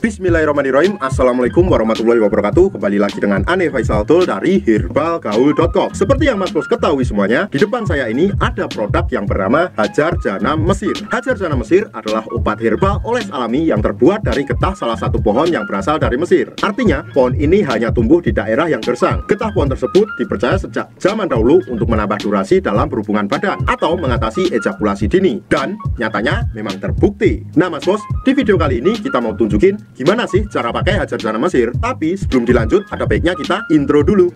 Bismillahirrahmanirrahim. Assalamualaikum warahmatullahi wabarakatuh. Kembali lagi dengan Ane Faisal Tul dari herbalgaul.com. Seperti yang Mas Bos ketahui semuanya, di depan saya ini ada produk yang bernama Hajar Jana Mesir. Hajar Jana Mesir adalah obat herbal oles alami yang terbuat dari getah salah satu pohon yang berasal dari Mesir. Artinya, pohon ini hanya tumbuh di daerah yang gersang. Getah pohon tersebut dipercaya sejak zaman dahulu untuk menambah durasi dalam berhubungan badan atau mengatasi ejakulasi dini. Dan nyatanya memang terbukti. Nah Mas Bos, di video kali ini kita mau tunjukin gimana sih cara pakai Hajar Jana Mesir. Tapi sebelum dilanjut, ada baiknya kita intro dulu.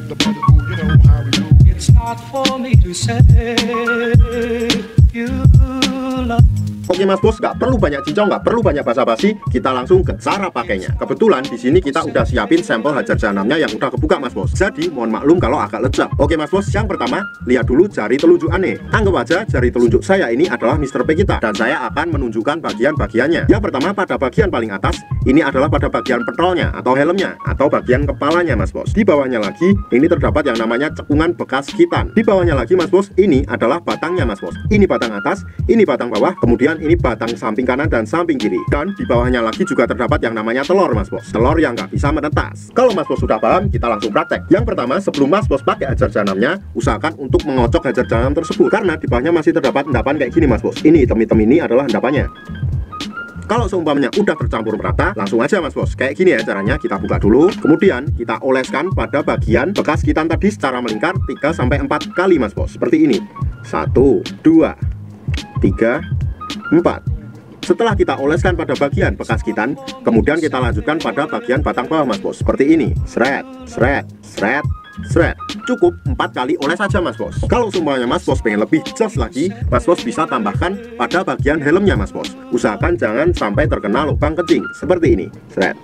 Oke Mas Bos, nggak perlu banyak cincong, nggak perlu banyak basa-basi, kita langsung ke cara pakainya. Kebetulan di sini kita udah siapin sampel Hajar Janamnya yang udah kebuka Mas Bos. Jadi mohon maklum kalau agak lecek. Oke Mas Bos, yang pertama lihat dulu jari telunjuk Ane. Anggap aja jari telunjuk saya ini adalah Mr. P kita, dan saya akan menunjukkan bagian-bagiannya. Yang pertama pada bagian paling atas, ini adalah pada bagian pentolnya atau helmnya atau bagian kepalanya Mas Bos. Di bawahnya lagi ini terdapat yang namanya cekungan bekas hitan. Di bawahnya lagi Mas Bos, ini adalah batangnya Mas Bos. Ini batang atas, ini batang bawah, kemudian ini batang samping kanan dan samping kiri. Dan di bawahnya lagi juga terdapat yang namanya telur Mas Bos. Telur yang nggak bisa menetas. Kalau Mas Bos sudah paham, kita langsung praktek. Yang pertama, sebelum Mas Bos pakai Hajar Janamnya, usahakan untuk mengocok Hajar Janam tersebut, karena di bawahnya masih terdapat endapan kayak gini Mas Bos. Ini hitam-hitam ini adalah endapannya. Kalau seumpamanya udah tercampur merata, langsung aja Mas Bos. Kayak gini ya caranya, kita buka dulu. Kemudian kita oleskan pada bagian bekas hitan tadi secara melingkar 3-4 kali Mas Bos. Seperti ini. 1, 2, 3, 4. Setelah kita oleskan pada bagian bekas hitan, kemudian kita lanjutkan pada bagian batang bawah Mas Bos. Seperti ini. Sret, sret, sret, sret. Cukup 4 kali oles saja Mas Bos. Kalau semuanya Mas Bos pengen lebih jos lagi, Mas Bos bisa tambahkan pada bagian helmnya Mas Bos. Usahakan jangan sampai terkena lubang kencing. Seperti ini. Sret.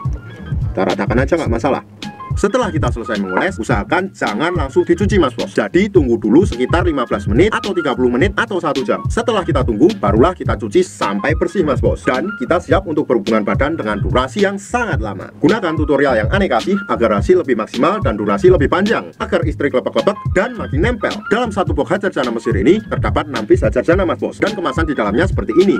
Kita ratakan aja nggak masalah. Setelah kita selesai mengoles, usahakan jangan langsung dicuci Mas Bos. Jadi tunggu dulu sekitar 15 menit atau 30 menit atau 1 jam. Setelah kita tunggu, barulah kita cuci sampai bersih Mas Bos. Dan kita siap untuk berhubungan badan dengan durasi yang sangat lama. Gunakan tutorial yang Ane kasih agar hasil lebih maksimal dan durasi lebih panjang, agar istri klepek-klepek dan makin nempel. Dalam satu box Hajar Jana Mesir ini terdapat 6 piece Hajar Jana Mas Bos, dan kemasan di dalamnya seperti ini.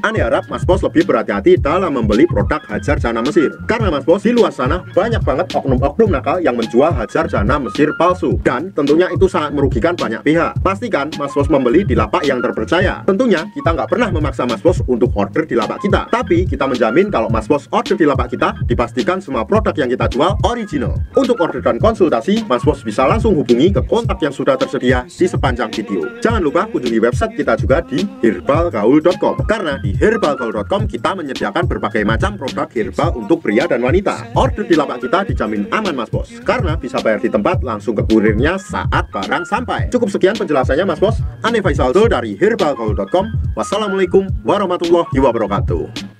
Ane harap Mas Bos lebih berhati-hati dalam membeli produk Hajar Jana Mesir, karena Mas Bos di luar sana banyak banget oknum-oknum nakal yang menjual Hajar Jana Mesir palsu, dan tentunya itu sangat merugikan banyak pihak. Pastikan Mas Bos membeli di lapak yang terpercaya. Tentunya kita nggak pernah memaksa Mas Bos untuk order di lapak kita, tapi kita menjamin kalau Mas Bos order di lapak kita, dipastikan semua produk yang kita jual original. Untuk order dan konsultasi, Mas Bos bisa langsung hubungi ke kontak yang sudah tersedia di sepanjang video. Jangan lupa kunjungi website kita juga di herbalgaul.com, karena di herbalgaul.com kita menyediakan berbagai macam produk herbal untuk pria dan wanita. Order di lapak kita dijamin aman Mas Bos, karena bisa bayar di tempat langsung ke kurirnya saat barang sampai. Cukup sekian penjelasannya Mas Bos. Ane Faisal Tul dari herbalgaul.com. Wassalamualaikum warahmatullahi wabarakatuh.